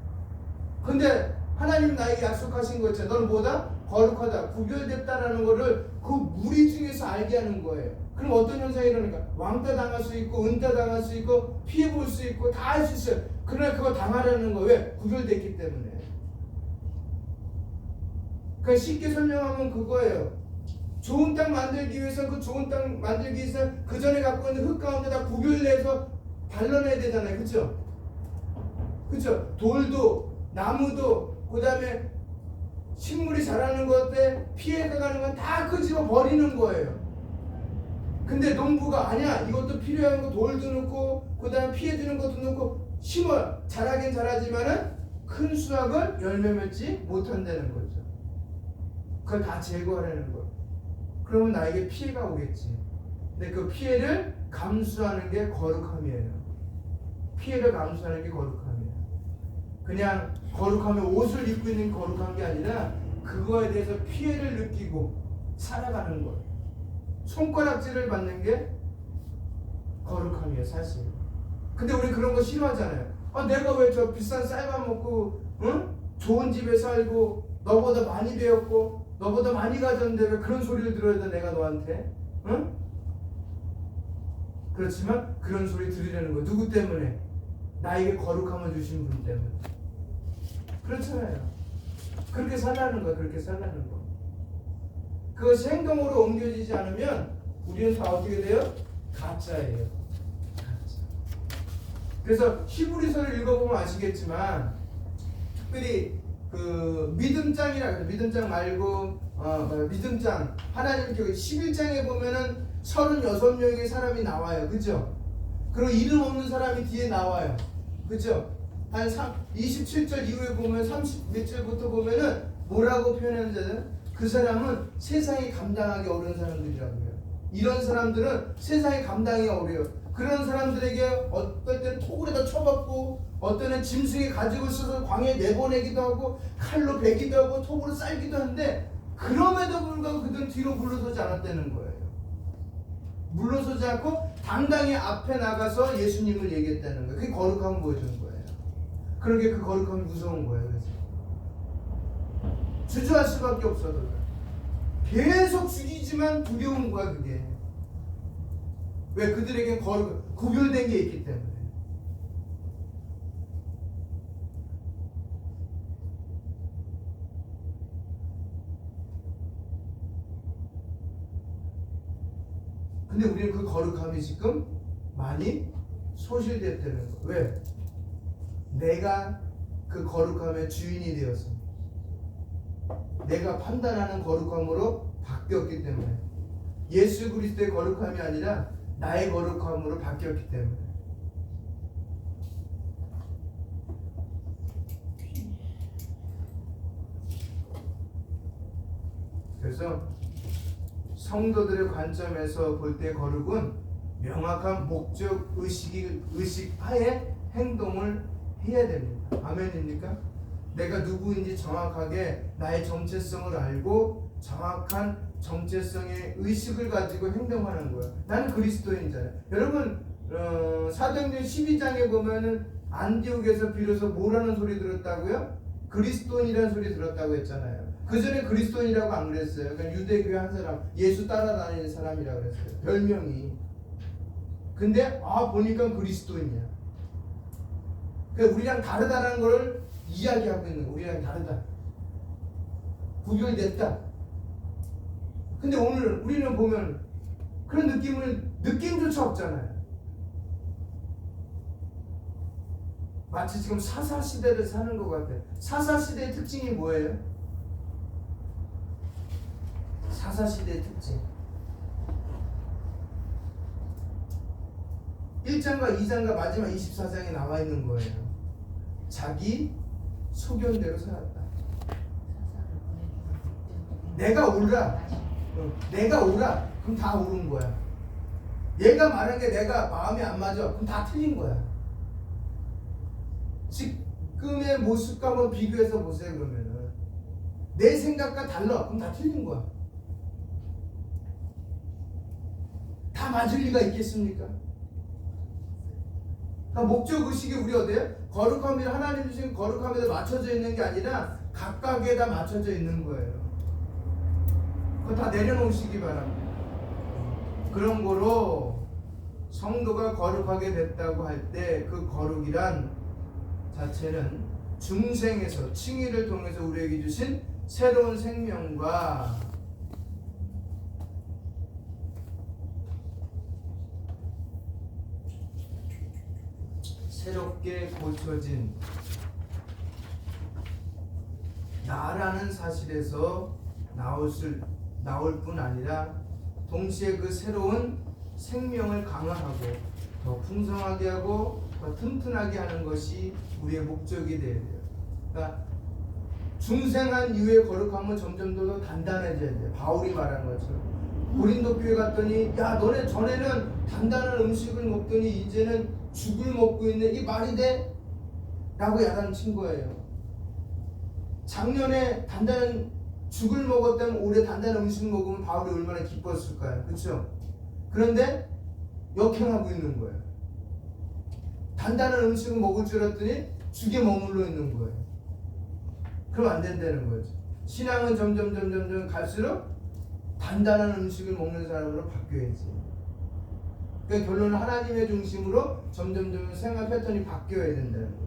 근데 하나님 나에게 약속하신 거 있잖아요. 너는 뭐다? 거룩하다, 구별됐다라는 거를 그 무리 중에서 알게 하는 거예요. 그럼 어떤 현상이 일어나니까 왕따 당할 수 있고 은따 당할 수 있고 피해 볼 수 있고 다 할 수 있어요. 그러나 그거 당하려는 거 왜? 구별됐기 때문에. 그러니까 쉽게 설명하면 그거예요. 좋은 땅 만들기 위해서 그 좋은 땅 만들기 위해서 그 전에 갖고 있는 흙 가운데 다 구별내서 발라내야 되잖아요. 그렇죠? 그렇죠? 돌도 나무도 그 다음에 식물이 자라는 것에 피해가 가는 건 다 끄집어 버리는 거예요. 근데 농부가 아니야, 이것도 필요한 거 돌도 넣고 그 다음에 피해 주는 것도 넣고 심어요. 자라긴 자라지만은 큰 수확을 열매 맺지 못한다는 거죠. 그걸 다 제거하려는 거예요. 그러면 나에게 피해가 오겠지. 근데 그 피해를 감수하는 게 거룩함이에요. 피해를 감수하는 게 거룩함이에요. 그냥 거룩함에 옷을 입고 있는 거룩한 게 아니라 그거에 대해서 피해를 느끼고 살아가는 거예요. 손가락질을 받는 게 거룩함이에요, 사실. 근데 우리 그런 거 싫어하잖아요. 내가 왜 저 비싼 쌀밥 먹고, 응? 좋은 집에 살고, 너보다 많이 배웠고, 너보다 많이 가졌는데 왜 그런 소리를 들어야 돼, 내가 너한테? 응? 그렇지만 그런 소리 들으려는 거 누구 때문에? 나에게 거룩함을 주신 분 때문에. 그렇잖아요. 그렇게 살라는 거야, 그렇게 살라는 거. 그것이 행동으로 옮겨지지 않으면 우리는 다 어떻게 돼요? 가짜예요. 가짜. 그래서 히브리서를 읽어보면 아시겠지만 특별히 그 믿음장이라 믿음장 말고 믿음장 하나님 교회 11장에 보면은 36명의 사람이 나와요. 그죠? 그리고 이름 없는 사람이 뒤에 나와요. 그죠? 한 27절 이후에 보면 30 몇 절부터 보면은 뭐라고 표현하는지 그 사람은 세상이 감당하기 어려운 사람들이라고요. 이런 사람들은 세상이 감당이 어려워요. 그런 사람들에게 어떨 때는 토굴에다 쳐박고 어떤 때는 짐승이 가지고 있어서 광야에 내보내기도 하고 칼로 베기도 하고 톱으로 쌀기도 하는데 그럼에도 불구하고 그들은 뒤로 물러서지 않았다는 거예요. 물러서지 않고 당당히 앞에 나가서 예수님을 얘기했다는 거예요. 그게 거룩함을 보여주는 거예요. 그러게 그 거룩함이 무서운 거예요. 그래서 주저할 수밖에 없어도 계속 죽이지만 두려운 거야. 그게 왜? 그들에게 구별된 게 있기 때문에. 근데 우리는 그 거룩함이 지금 많이 소실됐다는 거. 왜? 내가 그 거룩함의 주인이 되었습니다. 내가 판단하는 거룩함으로 바뀌었기 때문에. 예수 그리스도의 거룩함이 아니라 나의 거룩함으로 바뀌었기 때문에. 그래서 성도들의 관점에서 볼 때 거룩은 명확한 목적 의식 하에 행동을 해야 됩니다. 아멘입니까? 내가 누구인지 정확하게 나의 정체성을 알고 정확한 정체성의 의식을 가지고 행동하는 거예요. 나는 그리스도인이잖아요. 여러분 사도행전 12장에 보면은 안디옥에서 비로소 뭐라는 소리 들었다고요? 그리스도인이라는 소리 들었다고 했잖아요. 그 전에 그리스도인이라고 안 그랬어요. 그러니까 유대교회 한 사람, 예수 따라다니는 사람이라고 그랬어요. 별명이. 근데 보니까 그리스도인이야. 그러니까 우리랑 다르다는 걸 이야기하고 있는 거예요. 우리랑 다르다. 구별됐다. 근데 오늘 우리는 보면 그런 느낌조차 없잖아요. 마치 지금 사사시대를 사는 것 같아요. 사사시대의 특징이 뭐예요? 사사시대의 특징 1장과 2장과 마지막 24장에 나와 있는 거예요. 자기 소견대로 살았다. 내가 옳라. 그럼 다 옳은 거야. 얘가 말한 게 내가 마음에 안 맞아. 그럼 다 틀린 거야. 지금의 모습과 한번 비교해서 보세요. 그러면은 내 생각과 달라. 그럼 다 틀린 거야. 다 맞을 리가 있겠습니까? 그러니까 목적 의식이 우리 어디에? 거룩함이 하나님 주신 거룩함에다 맞춰져 있는 게 아니라 각각에다 맞춰져 있는 거예요. 그거 다 내려놓으시기 바랍니다. 그런 거로 성도가 거룩하게 됐다고 할 때 그 거룩이란 자체는 중생에서 칭의를 통해서 우리에게 주신 새로운 생명과 새롭게 고쳐진 나라는 사실에서 나올 뿐 아니라 동시에 그 새로운 생명을 강화하고 더 풍성하게 하고 더 튼튼하게 하는 것이 우리의 목적이 되어야 돼요. 그러니까 중생한 이후의 거룩함은 점점 더 단단해져야 돼요. 바울이 말한 것처럼 고린도 교회 갔더니 야 너네 전에는 단단한 음식을 먹더니 이제는 죽을 먹고 있네. 이 말이 돼? 라고 야단친 거예요. 작년에 단단한 죽을 먹었다면 올해 단단한 음식 먹으면 바울이 얼마나 기뻤을까요? 그렇죠? 그런데 역행하고 있는 거예요. 단단한 음식을 먹을 줄 알았더니 죽에 머물러 있는 거예요. 그럼 안 된다는 거죠. 신앙은 점점 갈수록 단단한 음식을 먹는 사람으로 바뀌어야지. 그러니까 결론은 하나님의 중심으로 점점 생활 패턴이 바뀌어야 된다는 거예요.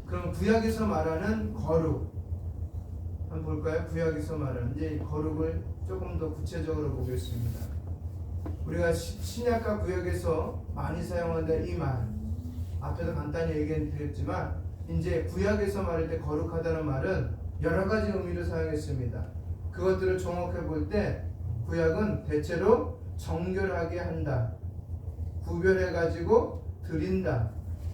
그럼 구약에서 말하는 거룩 한번 볼까요? 구약에서 말하는 이제 거룩을 조금 더 구체적으로 보겠습니다. 우리가 신약과 구약에서 많이 사용하는 이 말 앞에서 간단히 얘기해 드렸지만 이제 구약에서 말할 때 거룩하다는 말은 여러 가지 의미로 사용했습니다. 그것들을 종합해 볼 때 구약은 대체로 정결하게 한다, 구별해 가지고 드린다,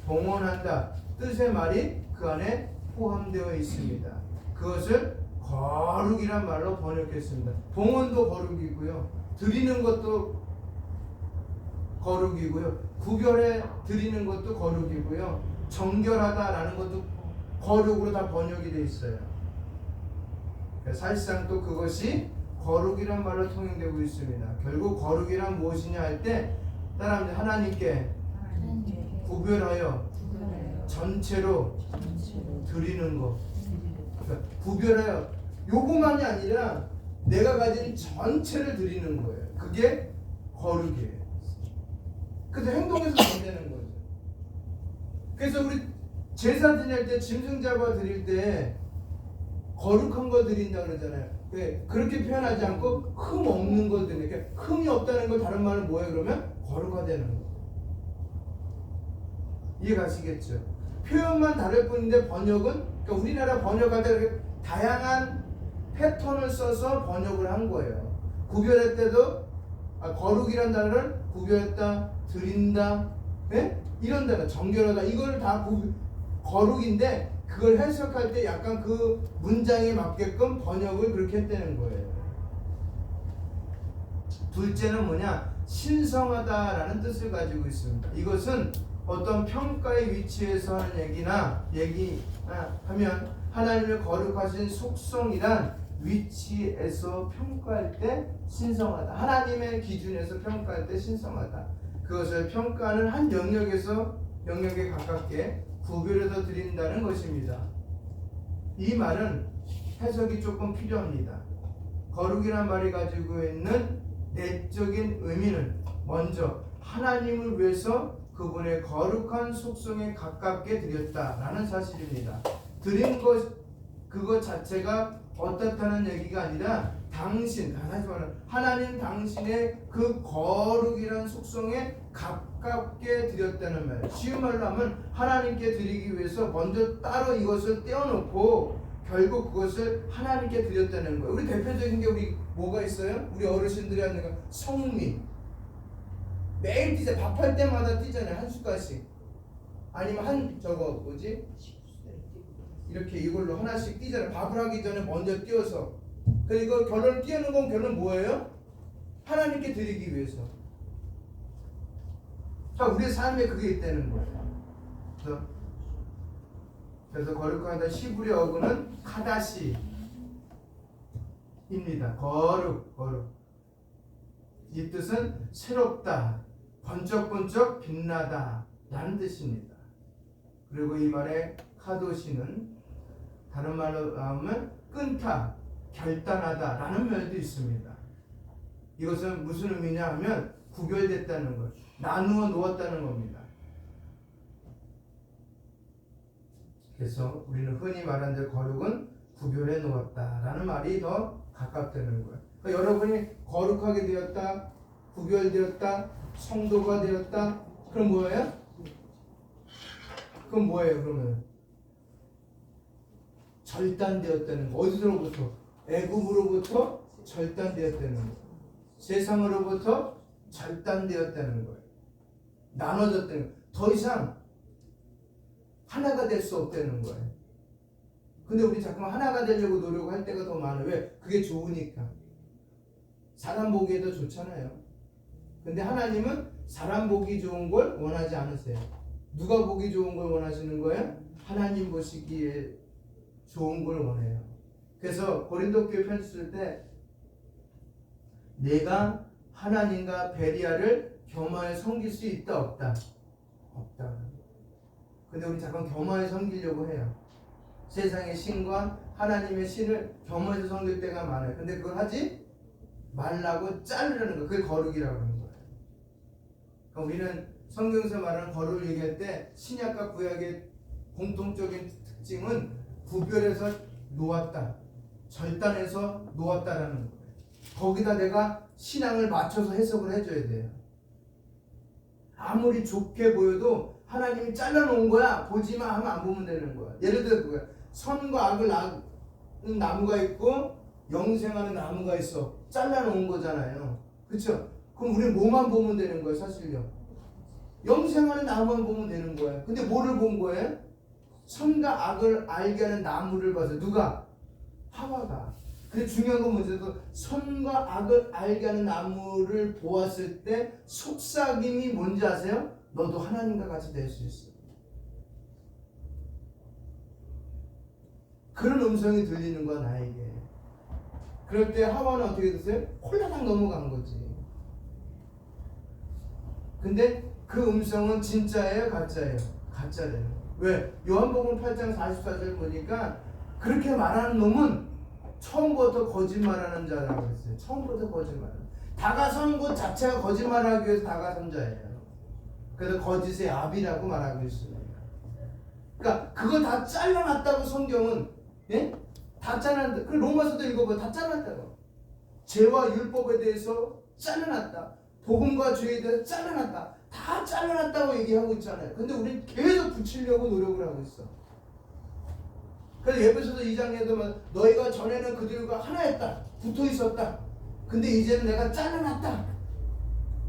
봉헌한다 뜻의 말이 그 안에 포함되어 있습니다. 그것을 거룩이란 말로 번역했습니다. 봉헌도 거룩이고요, 드리는 것도 거룩이고요, 구별해 드리는 것도 거룩이고요, 정결하다라는 것도 거룩으로 다 번역이 되어 있어요. 사실상 또 그것이 거룩이란 말로 통용되고 있습니다. 결국 거룩이란 무엇이냐 할 때 따라합니다. 하나님께 구별하여 전체로 드리는 것. 그러니까 구별하여 요것만이 아니라 내가 가진 전체를 드리는 거예요. 그게 거룩이에요. 그래서 행동에서 안 되는 거죠. 그래서 우리 제사 지낼 때 짐승 잡아 드릴 때 거룩한 거 드린다 그러잖아요. 왜? 그렇게 표현하지 않고 흠 없는 거 드리는 게, 흠이 없다는 걸 다른 말은 뭐예요? 그러면 거룩화되는 거. 이해가시겠죠? 표현만 다를 뿐인데 번역은, 그러니까 우리나라 번역할 때 이렇게 다양한 패턴을 써서 번역을 한 거예요. 구별할 때도 거룩이란 단어를 구별했다, 드린다, 네? 이런 단어, 정결하다, 이걸 다 거룩인데 그걸 해석할 때 약간 그 문장에 맞게끔 번역을 그렇게 했다는 거예요. 둘째는 뭐냐? 신성하다라는 뜻을 가지고 있습니다. 이것은 어떤 평가의 위치에서 하는 얘기나 하면 하나님의 거룩하신 속성이란 위치에서 평가할 때 신성하다. 하나님의 기준에서 평가할 때 신성하다. 그것을 평가하는 한 영역에서 영역에 가깝게 구별해서 드린다는 것입니다. 이 말은 해석이 조금 필요합니다. 거룩이란 말이 가지고 있는 내적인 의미는 먼저 하나님을 위해서 그분의 거룩한 속성에 가깝게 드렸다라는 사실입니다. 드린 그것 자체가 어떻다는 얘기가 아니라 하나님 당신의 그 거룩이란 속성에 가깝게 드렸다는 말. 쉬운 말로 하면 하나님께 드리기 위해서 먼저 따로 이것을 떼어놓고 결국 그것을 하나님께 드렸다는 거예요. 우리 대표적인 게 우리 뭐가 있어요? 우리 어르신들이 하는 거 성미. 매일 뛰자. 밥할 때마다 뛰잖아요. 한 숟갈씩. 아니면 이렇게 이걸로 하나씩 뛰잖아요. 밥을 하기 전에 먼저 뛰어서. 그리고 결론 뛰는 건 결론 뭐예요? 하나님께 드리기 위해서. 자, 우리의 삶에 그게 있다는 거예요. 그래서 거룩하다 시브리 어구는 카다시입니다. 거룩. 이 뜻은 새롭다, 번쩍번쩍 빛나다 라는 뜻입니다. 그리고 이 말의 카도시는 다른 말로 하면 끊다, 결단하다 라는 말도 있습니다. 이것은 무슨 의미냐 하면 구별됐다는 것, 나누어 놓았다는 겁니다. 그래서 우리는 흔히 말하는 대로 거룩은 구별해 놓았다라는 말이 더 가깝다는 거예요. 그러니까 여러분이 거룩하게 되었다, 구별되었다, 성도가 되었다. 그럼 뭐예요? 그럼 뭐예요? 그러면 절단되었다는 거. 어디서로부터? 애굽으로부터 절단되었다는 거. 세상으로부터 절단되었다는 거예요. 나눠졌다는 거예요. 더 이상 하나가 될 수 없다는 거예요. 근데 우리 자꾸만 하나가 되려고 노력할 때가 더 많아요. 왜? 그게 좋으니까. 사람 보기에도 좋잖아요. 근데 하나님은 사람 보기 좋은 걸 원하지 않으세요. 누가 보기 좋은 걸 원하시는 거예요? 하나님 보시기에 좋은 걸 원해요. 그래서 고린도 교회 편지 쓸 때 내가 하나님과 베리아를 겸하여 섬길 수 있다 없다? 없다. 근데 우리 잠깐 겸하여 섬기려고 해요. 세상의 신과 하나님의 신을 겸하여 섬길 때가 많아요. 근데 그걸 하지 말라고 자르려는 거. 그게 거룩이라고 하는 거예요. 그러니까 우리는 성경에서 말하는 거룩을 얘기할 때 신약과 구약의 공통적인 특징은 구별해서 놓았다, 절단해서 놓았다라는 거예요. 거기다 내가 신앙을 맞춰서 해석을 해줘야 돼요. 아무리 좋게 보여도 하나님이 잘라놓은 거야. 보지마 하면 안 보면 되는 거야. 예를 들어 그거야. 선과 악을 낳는 나무가 있고 영생하는 나무가 있어. 잘라놓은 거잖아요. 그렇죠? 그럼 우리는 뭐만 보면 되는 거예요, 사실요. 영생하는 나무만 보면 되는 거예요. 근데 뭐를 본 거예요? 선과 악을 알게 하는 나무를 봐서. 누가? 하와가. 근데 중요한 건 뭐죠? 선과 악을 알게 하는 나무를 보았을 때 속삭임이 뭔지 아세요? 너도 하나님과 같이 될 수 있어. 그런 음성이 들리는 거야, 나에게. 그럴 때 하와는 어떻게 됐어요? 홀라당 넘어간 거지. 근데 그 음성은 진짜예요, 가짜예요? 가짜래요. 왜? 요한복음 8장 44절 보니까 그렇게 말하는 놈은 처음부터 거짓말하는 자라고 했어요. 처음부터 거짓말하는. 다가선 것 자체가 거짓말하기 위해서 다가선 자예요. 그래서 거짓의 압이라고 말하고 있습니다. 그러니까 그거 다 잘라놨다고 성경은, 예? 다 잘라놨다. 그 로마서도 읽어봐요. 다 잘라놨다고. 죄와 율법에 대해서 잘라놨다. 복음과 죄에 대해서 잘라놨다. 다 잘라놨다고 얘기하고 있잖아요. 근데 우리는 계속 붙이려고 노력을 하고 있어. 그래서 에베소서 2장에도 너희가 전에는 그들과 하나였다. 붙어 있었다. 근데 이제는 내가 잘라놨다.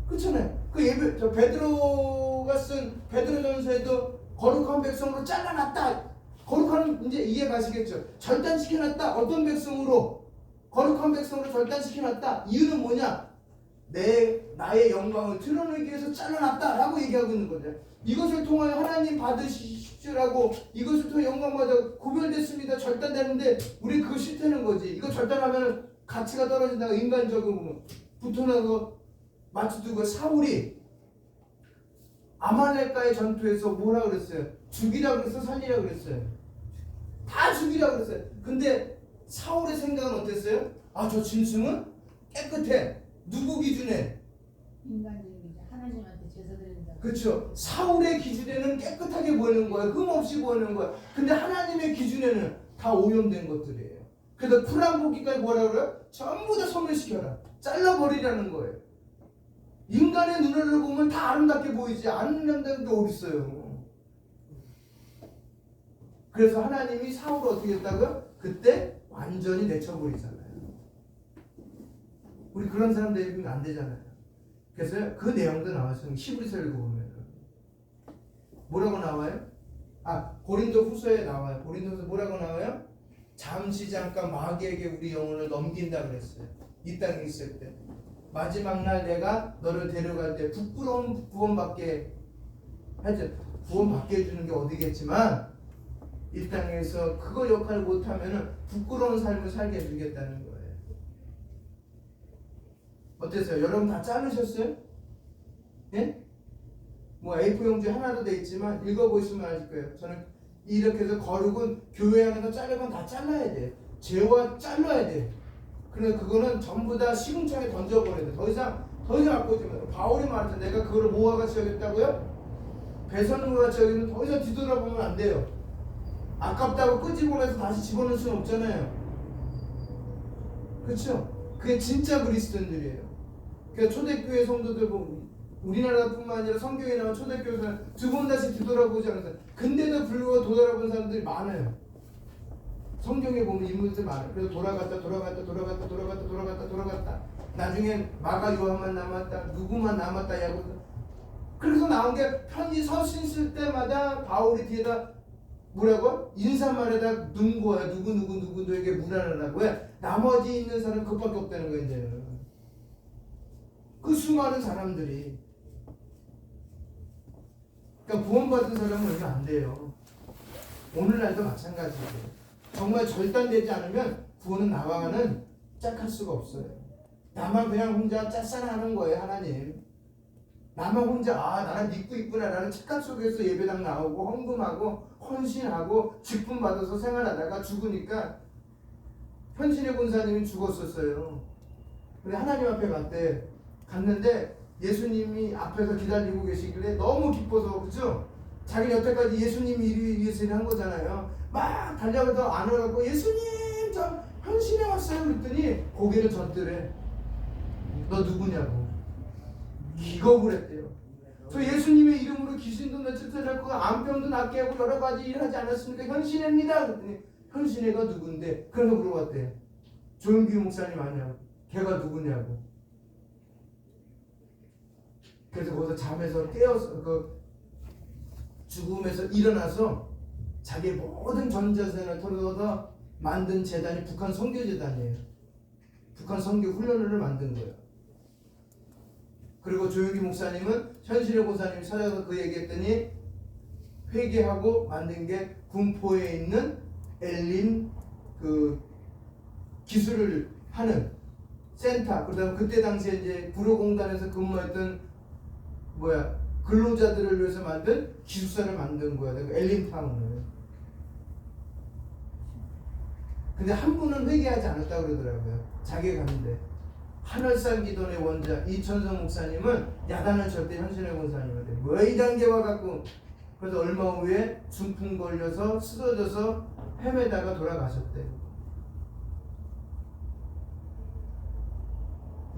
그렇잖아요. 베드로가 쓴 베드로전서에도 거룩한 백성으로 잘라놨다. 거룩한, 이제 이해 가시겠죠. 절단시켜놨다. 어떤 백성으로? 거룩한 백성으로 절단시켜놨다. 이유는 뭐냐? 나의 영광을 드러내기 위해서 잘라놨다라고 얘기하고 있는 거죠. 이것을 통하여 하나님 받으시라고, 이것을 통해 영광받아 구별됐습니다, 절단되는데 우리 그거 싫다는 거지. 이거 절단하면 가치가 떨어진다고 인간적으로 붙어나고 마치두고. 사울이 아말렉과의 전투에서 뭐라 그랬어요? 죽이라 그랬어, 살리라 그랬어요? 다 죽이라 그랬어요. 근데 사울의 생각은 어땠어요? 아, 저 짐승은 깨끗해. 누구 기준에?
인간적이죠. 하나님한테 제사 드린다.
그렇죠. 사울의 기준에는 깨끗하게 보이는 거예요. 흠없이 보이는 거예요. 근데 하나님의 기준에는 다 오염된 것들이에요. 그래서 풀한 고기까지 뭐라 그래요? 전부 다 소멸시켜라. 잘라버리라는 거예요. 인간의 눈으로 보면 다 아름답게 보이지 아름다운 게 어디 있어요. 그래서 하나님이 사울을 어떻게 했다고요? 그때 완전히 내쳐버리잖아요. 우리 그런 사람 되면 안 되잖아요. 그래서 그 내용도 나와서 히브리서 읽어보면 뭐라고 나와요? 고린도 후서에 나와요. 고린도서 뭐라고 나와요? 잠시 잠깐 마귀에게 우리 영혼을 넘긴다 그랬어요. 이 땅에 있을 때. 마지막 날 내가 너를 데려갈 때 부끄러운 구원받게 하죠. 구원받게 해주는 게 어디겠지만 이 땅에서 그거 역할을 못하면 부끄러운 삶을 살게 해주겠다는 거예요. 어땠어요? 여러분 다 자르셨어요? 예? 뭐 A4 용지 하나도 돼 있지만 읽어보시면 아실 거예요. 저는 이렇게 해서 거룩은 교회 안에서 자르면 다 잘라야 돼. 죄와 잘라야 돼. 그래서 그거는 전부 다 시궁창에 던져버려야 돼. 더 이상 갖고 오지 마세요. 바울이 말했죠. 내가 그거를 뭐와 같이 여겼다고요? 배설물과 같이 여기면 더 이상 뒤돌아보면 안 돼요. 아깝다고 끄집어내서 다시 집어넣을 수는 없잖아요. 그렇죠? 그게 진짜 그리스도인들이에요. 그러니까 초대교회 성도들 보면 우리나라뿐만 아니라 성경에 나온 초대교회에서는 두 번 다시 뒤돌아보지 않았어요. 근데도 불구하고 돌아본 사람들이 많아요. 성경에 보면 인물들 많아요. 그래서 돌아갔다. 나중에 마가 요한만 남았다. 누구만 남았다. 야고. 그래서 나온 게 편지 서신 쓸 때마다 바울이 뒤에다 뭐라고? 인사말에다 넣은 거야. 누구에게 문안하라고 해. 나머지 있는 사람 그것밖에 없다는 거야 이제는. 그 수많은 사람들이. 그러니까 구원받은 사람은 얼마 안 돼요. 오늘날도 마찬가지예요. 정말 절단되지 않으면 구원은 나와는 짝할 수가 없어요. 나만 그냥 혼자 짝사랑하는 거예요. 하나님. 나만 혼자 나는 믿고 있구나 라는 착각 속에서 예배당 나오고 헌금하고 헌신하고 직분 받아서 생활하다가 죽으니까 현신의 권사님이 죽었었어요. 근데 하나님 앞에 갔는데 예수님이 앞에서 기다리고 계시길래 너무 기뻐서, 그죠? 자기 여태까지 예수님이 이를 위해서 일한 거잖아요. 막 달려가서 안아갖고 예수님 저 현신에 왔어요 그랬더니 고개를 젓더래. 너 누구냐고. 기겁을 했대요. 저 예수님의 이름으로 귀신도 내쫓아잡고 암병도 낫게 하고 여러 가지 일 하지 않았습니까? 현신애입니다. 그랬더니 현신애가 누군데? 그래서 물어봤대. 조용기 목사님 아니야. 걔가 누구냐고. 그래서 거기서 잠에서 깨어서 죽음에서 일어나서 자기 모든 전자산을 털어서 만든 재단이 북한 선교재단이에요. 북한 선교 훈련을 만든 거예요. 그리고 조용기 목사님은 현실의 고사님이 찾아서 그 얘기했더니 회개하고 만든 게 군포에 있는 엘린 기술을 하는 센터. 그다음 그때 당시에 이제 구로공단에서 근무했던 근로자들을 위해서 만든 기숙사를 만든 거야. 엘린타운을. 근데 한 분은 회개하지 않았다고 그러더라고요. 자기가 갔는데. 하늘산 기도의 원자 이천성 목사님은 야단을 절대 현신의 권사님한테 왜 이 단계 와갖고. 그래서 얼마 후에 중풍 걸려서 쓰러져서 헤매다가 돌아가셨대.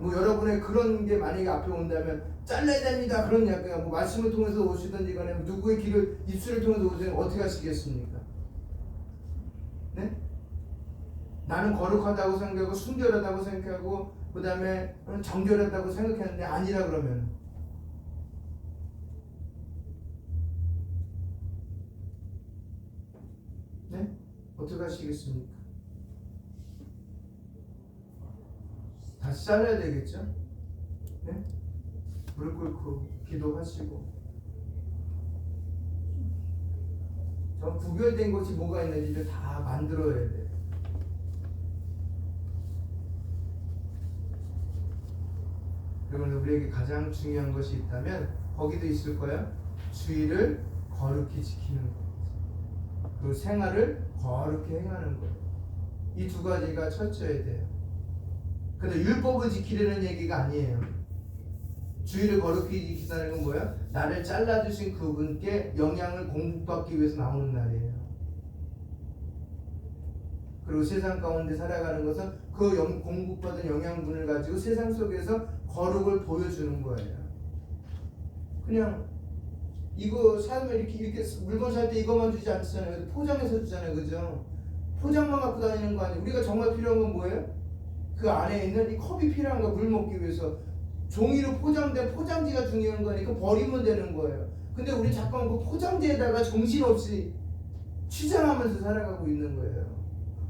여러분의 그런 게 만약에 앞에 온다면 잘라야 됩니다 그런 약간 말씀을 통해서 오시든지 간에 누구의 길을 입술을 통해서 오시든 어떻게 하시겠습니까? 네? 나는 거룩하다고 생각하고 순결하다고 생각하고 그 다음에 정결하다고 생각했는데 아니라 그러면 네? 어떻게 하시겠습니까? 다시 잘라야 되겠죠? 예? 무릎 꿇고 기도하시고 저 구별된 것이 뭐가 있는지를 다 만들어야 돼. 그러면 우리에게 가장 중요한 것이 있다면 거기도 있을 거야. 주의를 거룩히 지키는 것. 그리고 생활을 거룩히 행하는 거예요. 이 두 가지가 첫째야 돼요. 근데 율법을 지키려는 얘기가 아니에요. 주의를 거룩히 지킨다는 건 뭐야? 나를 잘라주신 그분께 영향을 공급받기 위해서 나오는 날이에요. 그리고 세상 가운데 살아가는 것은 그 공급받은 영양분을 가지고 세상 속에서 거룩을 보여주는 거예요. 그냥 이거 사면 이렇게 물건 살 때 이것만 주지 않잖아요. 포장해서 주잖아요, 그죠? 포장만 갖고 다니는 거 아니에요. 우리가 정말 필요한 건 뭐예요? 그 안에 있는 이 컵이 필요한 거, 물 먹기 위해서. 종이로 포장된 포장지가 중요한 거니까 버리면 되는 거예요. 근데 우리 자꾸 그 포장지에다가 정신없이 취장하면서 살아가고 있는 거예요.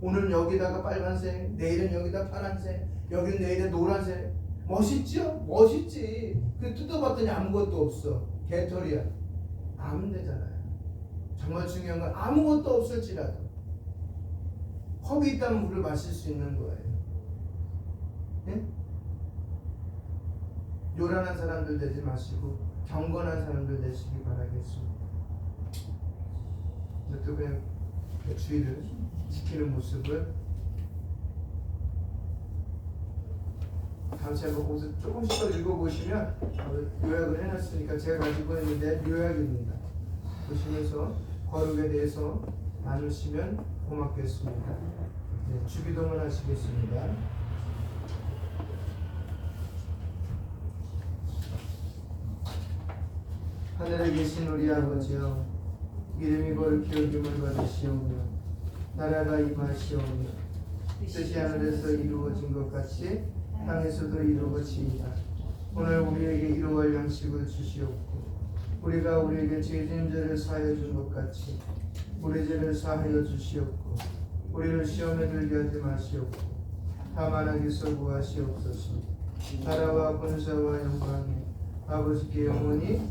오늘은 여기다가 빨간색, 내일은 여기다 파란색, 여기는 내일은 노란색. 멋있죠? 멋있지. 근데 뜯어봤더니 아무것도 없어. 개털이야. 아무 데잖아요. 정말 중요한 건 아무것도 없을지라도 컵이 있다면 물을 마실 수 있는 거예요. 예? 요란한 사람들 되지 마시고 경건한 사람들 되시기 바라겠습니다. 또 그냥 주의를 지키는 모습을 다시 한번 거기서 조금씩 더 읽어보시면 요약을 해놨으니까 제가 가지고 있는데 요약입니다. 보시면서 거룩에 대해서 나누시면 고맙겠습니다. 네, 주기도문 하시겠습니다. 하늘에 계신 우리 아버지여, 이름이 거룩히 여김을 받으시오며 나라가 임하시오며 뜻이 하늘에서 이루어진 것 같이 땅에서도 이루어지이다. 오늘 우리에게 이루어갈 양식을 주시옵고 우리가 우리에게 죄진 자를 사하여 준 것 같이 우리 죄를 사하여 주시옵고 우리를 시험에 들게 하지 마시옵고 다만 악에서 구하시옵소서. 나라와 권세와 영광이 아버지께 영원히